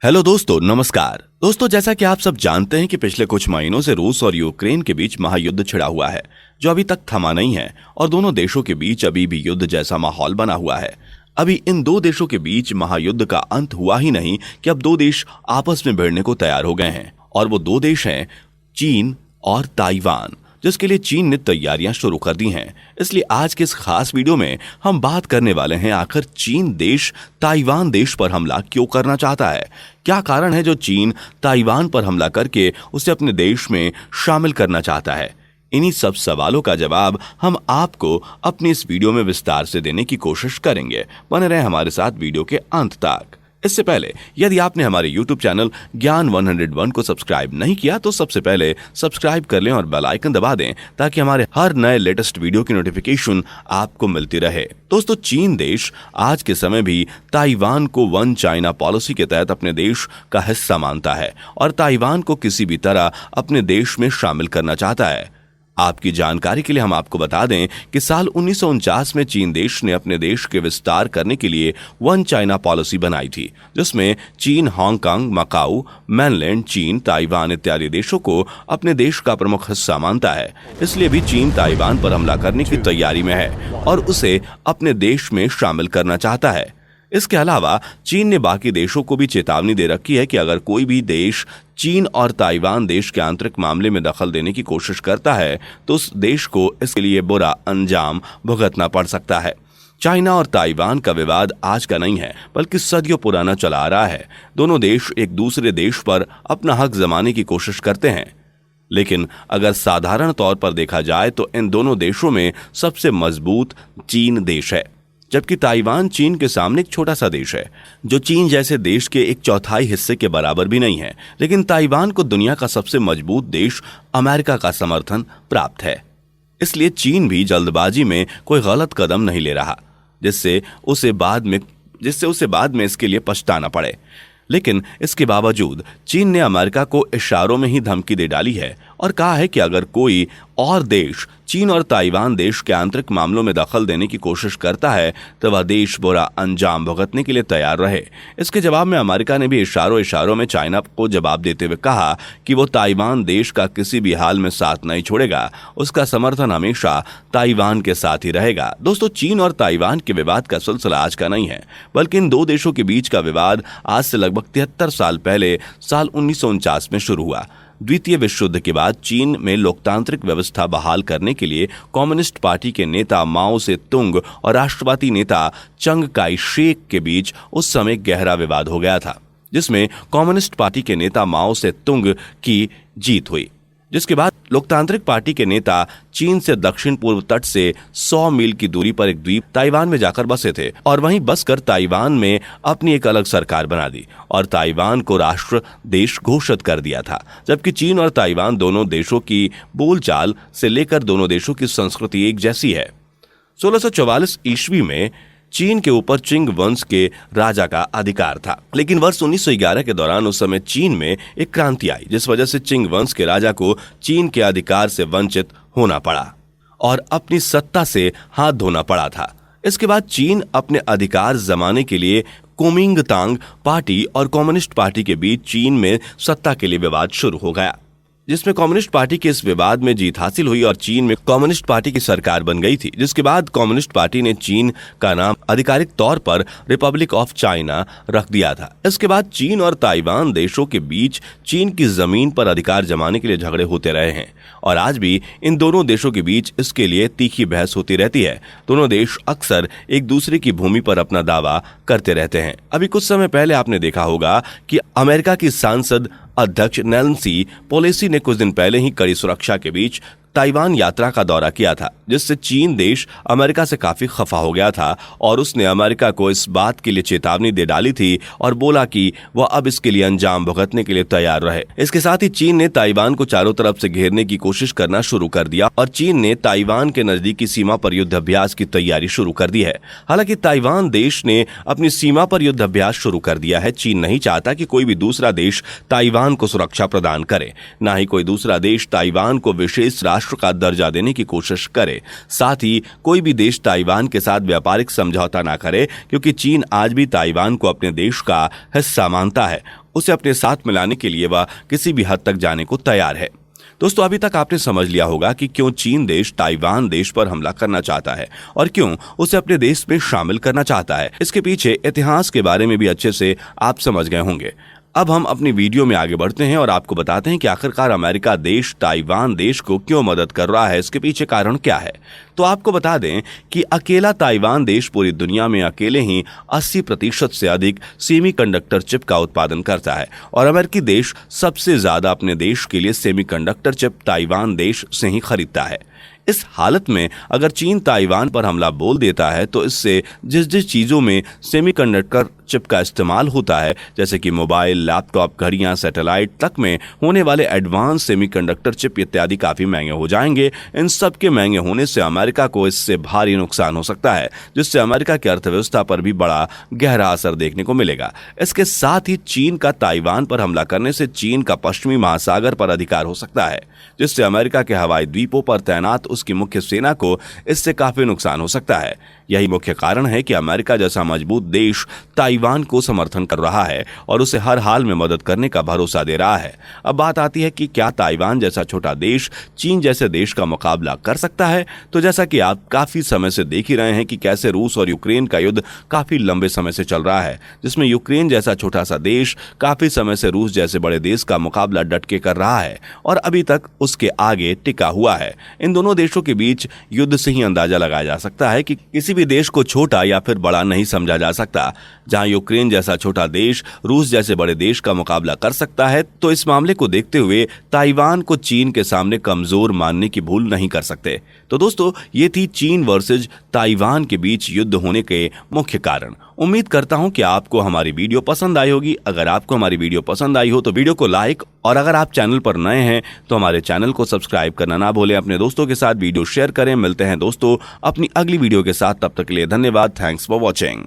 Hello दोस्तों, नमस्कार। दोस्तों, जैसा कि आप सब जानते हैं कि पिछले कुछ महीनों से रूस और यूक्रेन के बीच महायुद्ध छिड़ा हुआ है, जो अभी तक थमा नहीं है और दोनों देशों के बीच अभी भी युद्ध जैसा माहौल बना हुआ है। अभी इन दो देशों के बीच महायुद्ध का अंत हुआ ही नहीं कि अब दो देश आपस में भिड़ने को तैयार हो गए हैं, और वो दो देश हैं चीन और ताइवान, जिसके लिए चीन ने तैयारियां शुरू कर दी हैं। इसलिए आज के इस खास वीडियो में हम बात करने वाले हैं, आखिर चीन देश ताइवान देश पर हमला क्यों करना चाहता है। क्या कारण है जो चीन ताइवान पर हमला करके उसे अपने देश में शामिल करना चाहता है। इन्हीं सब सवालों का जवाब हम आपको अपनी इस वीडियो में विस्तार से देने की कोशिश करेंगे। बने रहें हमारे साथ वीडियो के अंत तक। इससे पहले यदि आपने हमारे YouTube चैनल ज्ञान 101 को सब्सक्राइब नहीं किया तो सबसे पहले सब्सक्राइब कर लें और बेल आइकन दबा दें, ताकि हमारे हर नए लेटेस्ट वीडियो की नोटिफिकेशन आपको मिलती रहे। दोस्तों, चीन देश आज के समय भी ताइवान को वन चाइना पॉलिसी के तहत अपने देश का हिस्सा मानता है और ताइवान को किसी भी तरह अपने देश में शामिल करना चाहता है। आपकी जानकारी के लिए हम आपको बता दें कि साल 1949 में चीन देश ने अपने देश के विस्तार करने के लिए वन चाइना पॉलिसी बनाई थी, जिसमें चीन हांगकांग, मकाऊ, मेनलैंड चीन, ताइवान इत्यादि देशों को अपने देश का प्रमुख हिस्सा मानता है। इसलिए भी चीन ताइवान पर हमला करने की तैयारी में है और उसे अपने देश में शामिल करना चाहता है। इसके अलावा चीन ने बाकी देशों को भी चेतावनी दे रखी है कि अगर कोई भी देश चीन और ताइवान देश के आंतरिक मामले में दखल देने की कोशिश करता है तो उस देश को इसके लिए बुरा अंजाम भुगतना पड़ सकता है। चाइना और ताइवान का विवाद आज का नहीं है, बल्कि सदियों पुराना चला आ रहा है। दोनों देश एक दूसरे देश पर अपना हक जमाने की कोशिश करते हैं, लेकिन अगर साधारण तौर पर देखा जाए तो इन दोनों देशों में सबसे मजबूत चीन देश है, जबकि ताइवान चीन के सामने एक छोटा सा देश है, जो चीन जैसे देश के एक चौथाई हिस्से के बराबर भी नहीं है। लेकिन ताइवान को दुनिया का सबसे मजबूत देश अमेरिका का समर्थन प्राप्त है। इसलिए चीन भी जल्दबाजी में कोई गलत कदम नहीं ले रहा, जिससे उसे बाद में इसके लिए पछताना पड़े। लेकिन इसके बावजूद चीन ने अमेरिका को इशारों में ही धमकी दे डाली है और कहा है कि अगर कोई और देश चीन और ताइवान देश के आंतरिक मामलों में दखल देने की कोशिश करता है तो वह देश बुरा अंजाम भुगतने के लिए तैयार रहे। इसके जवाब में अमेरिका ने भी इशारों में चाइना को जवाब देते हुए कहा कि वो ताइवान देश का किसी भी हाल में साथ नहीं छोड़ेगा, उसका समर्थन हमेशा ताइवान के साथ ही रहेगा। दोस्तों, चीन और ताइवान के विवाद का सिलसिला आज का नहीं है, बल्कि इन दो देशों के बीच का विवाद आज से लगभग 73 साल पहले साल 1949 में शुरू हुआ। द्वितीय विश्व युद्ध के बाद चीन में लोकतांत्रिक व्यवस्था बहाल करने के लिए कम्युनिस्ट पार्टी के नेता माओ से तुंग और राष्ट्रवादी नेता चंग काई शेक के बीच उस समय गहरा विवाद हो गया था, जिसमें कम्युनिस्ट पार्टी के नेता माओ से तुंग की जीत हुई, जिसके बाद लोकतांत्रिक पार्टी के नेता चीन से दक्षिण पूर्व तट से 100 मील की दूरी पर एक द्वीप ताइवान में जाकर बसे थे और वहीं बसकर ताइवान में अपनी एक अलग सरकार बना दी और ताइवान को राष्ट्र देश घोषित कर दिया था। जबकि चीन और ताइवान दोनों देशों की बोलचाल से लेकर दोनों देशों की संस्कृति एक जैसी है। 1644 ईस्वी में चीन के ऊपर चिंग वंश के राजा का अधिकार था, लेकिन वर्ष 1911 के दौरान उस समय चीन में एक क्रांति आई, जिस वजह से चिंग वंश के राजा को चीन के अधिकार से वंचित होना पड़ा और अपनी सत्ता से हाथ धोना पड़ा था। इसके बाद चीन अपने अधिकार जमाने के लिए कुमिंगतांग पार्टी और कम्युनिस्ट पार्टी के बीच चीन में सत्ता के लिए विवाद शुरू हो गया, जिसमें कम्युनिस्ट पार्टी के इस विवाद में जीत हासिल हुई और चीन में कम्युनिस्ट पार्टी की सरकार बन गई थी। जिसके बाद कम्युनिस्ट पार्टी ने चीन का नाम आधिकारिक तौर पर रिपब्लिक ऑफ चाइना रख दिया था। इसके बाद चीन और ताइवान देशों के बीच चीन की जमीन पर अधिकार जमाने के लिए झगड़े होते रहे हैं और आज भी इन दोनों देशों के बीच इसके लिए तीखी बहस होती रहती है। दोनों देश अक्सर एक दूसरे की भूमि पर अपना दावा करते रहते हैं। अभी कुछ समय पहले आपने देखा होगा कि अमेरिका की सांसद अध्यक्ष नैन्सी पेलोसी ने कुछ दिन पहले ही कड़ी सुरक्षा के बीच ताइवान यात्रा का दौरा किया था, जिससे चीन देश अमेरिका से काफी खफा हो गया था और उसने अमेरिका को इस बात के लिए चेतावनी दे डाली थी और बोला कि वह अब इसके लिए अंजाम भुगतने के लिए तैयार रहे। इसके साथ ही चीन ने ताइवान को चारों तरफ से घेरने की कोशिश करना शुरू कर दिया और चीन ने ताइवान के नजदीकी सीमा पर युद्ध अभ्यास की तैयारी शुरू कर दी है। हालांकि ताइवान देश ने अपनी सीमा पर युद्ध अभ्यास शुरू कर दिया है। चीन नहीं चाहता कि कोई भी दूसरा देश ताइवान को सुरक्षा प्रदान करे, न ही कोई दूसरा देश ताइवान को विशेष राष्ट्र का दर्जा देने की कोशिश करे। साथ ही कोई भी देश ताइवान के साथ व्यापारिक समझौता ना करे, क्योंकि चीन आज भी ताइवान को अपने देश का हिस्सा मानता है। उसे अपने साथ मिलाने के लिए वह किसी भी हद तक जाने को तैयार है। दोस्तों, अभी तक आपने समझ लिया होगा कि क्यों चीन देश ताइवान देश पर हमला करना चाहता है और क्यों उसे अपने देश में शामिल करना चाहता है। इसके पीछे इतिहास के बारे में भी अच्छे से आप समझ गए होंगे। अब हम अपनी वीडियो में आगे बढ़ते हैं और आपको बताते हैं कि आखिरकार अमेरिका देश ताइवान देश को क्यों मदद कर रहा है, इसके पीछे कारण क्या है। तो आपको बता दें कि अकेला ताइवान देश पूरी दुनिया में अकेले ही 80% से अधिक सेमीकंडक्टर चिप का उत्पादन करता है और अमेरिकी देश सबसे ज्यादा अपने देश के लिए सेमीकंडक्टर चिप ताइवान देश से ही खरीदता है। इस हालत में अगर चीन ताइवान पर हमला बोल देता है तो इससे जिस जिस चीज़ों में सेमीकंडक्टर चिप का इस्तेमाल होता है, जैसे कि मोबाइल, लैपटॉप, घड़ियां, सैटेलाइट तक में होने वाले एडवांस सेमीकंडक्टर चिप इत्यादि काफ़ी महंगे हो जाएंगे। इन सब के महंगे होने से अमेरिका को इससे भारी नुकसान हो सकता है, जिससे अमेरिका की अर्थव्यवस्था पर भी बड़ा गहरा असर देखने को मिलेगा। इसके साथ ही चीन का ताइवान पर हमला करने से चीन का पश्चिमी महासागर पर अधिकार हो सकता है, जिससे अमेरिका के हवाई द्वीपों पर तैनात उसकी मुख्य सेना को इससे काफी नुकसान हो सकता है। यही मुख्य कारण है कि अमेरिका जैसा मजबूत देश ताइवान को समर्थन कर रहा है और उसे हर हाल में मदद करने का भरोसा दे रहा है। अब बात आती है कि क्या ताइवान जैसा छोटा देश चीन जैसे देश का मुकाबला कर सकता है। तो जैसा कि आप काफी समय से देख ही रहे हैं कि कैसे रूस और यूक्रेन का युद्ध काफी लंबे समय से चल रहा है, जिसमें यूक्रेन जैसा छोटा सा देश काफी समय से रूस जैसे बड़े देश का मुकाबला डट के कर रहा है और अभी तक उसके आगे टिका हुआ है। इन दोनों देशों के बीच युद्ध से ही अंदाजा लगाया जा सकता है कि किसी भी देश को छोटा या फिर बड़ा नहीं समझा जा सकता। जहां यूक्रेन जैसा छोटा देश रूस जैसे बड़े देश का मुकाबला कर सकता है, तो इस मामले को देखते हुए ताइवान को चीन के सामने कमजोर मानने की भूल नहीं कर सकते। तो दोस्तों, ये थी चीन वर्सेस ताइवान के बीच युद्ध होने के मुख्य कारण। उम्मीद करता हूं कि आपको हमारी वीडियो पसंद आई होगी। अगर आपको हमारी वीडियो पसंद आई हो तो वीडियो को लाइक, और अगर आप चैनल पर नए हैं तो हमारे चैनल को सब्सक्राइब करना ना भूलें। अपने दोस्तों के साथ वीडियो शेयर करें। मिलते हैं दोस्तों अपनी अगली वीडियो के साथ, तब तक के लिए धन्यवाद। Thanks for watching.